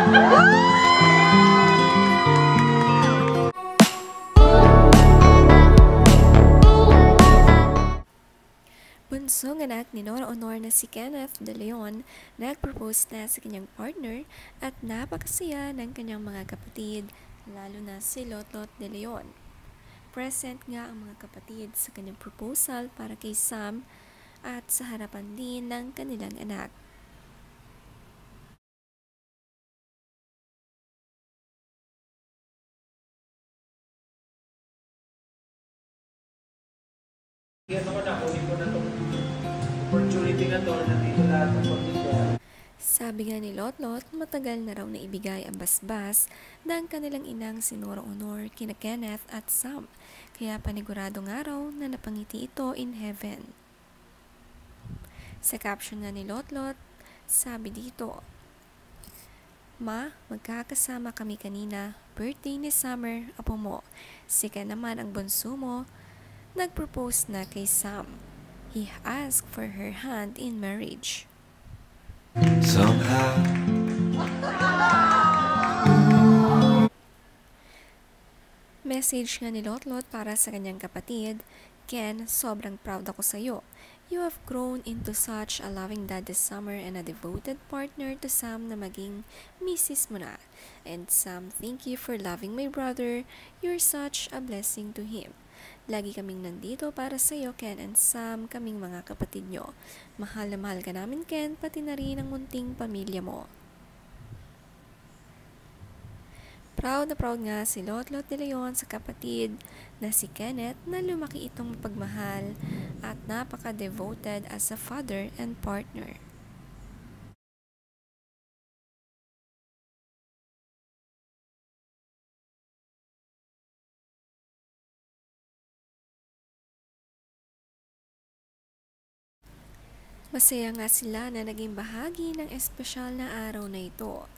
Bunsong anak ni Nora Honor na si Kenneth De Leon, nag-propose na sa kanyang partner at napakasaya ng kanyang mga kapatid, lalo na si Lotlot De Leon. Present nga ang mga kapatid sa kanyang proposal para kay Sam at sa harapan din ng kanilang anak. Kaya ako na, kunin ko na itong opportunity na to, nandito lahat ng pamilya. Sabi nga ni Lotlot, matagal na raw na ibigay ang basbas ng kanilang inang si Nora Honor kina Kenneth at Sam, kaya panigurado nga raw na napangiti ito in heaven. Sa caption nga ni Lotlot, sabi dito, "Ma, magkakasama kami kanina, birthday ni Summer, apo mo. Si Ken naman ang bunso mo, nag-propose na kay Sam. He asked for her hand in marriage." Somehow Message nga ni Lotlot para sa kanyang kapatid, "Ken, sobrang proud ako sa iyo. You have grown into such a loving dad this summer and a devoted partner to Sam na maging misis mo na. And Sam, thank you for loving my brother. You're such a blessing to him. Lagi kaming nandito para sa iyo, Ken and Sam, kaming mga kapatid nyo. Mahal na mahal ka namin, Ken, pati na rin ang munting pamilya mo." Proud na proud nga si Lotlot De Leon sa kapatid na si Kenneth na lumaki itong mapagmahal at napaka-devoted as a father and partner. Masaya nga sila na naging bahagi ng espesyal na araw na ito.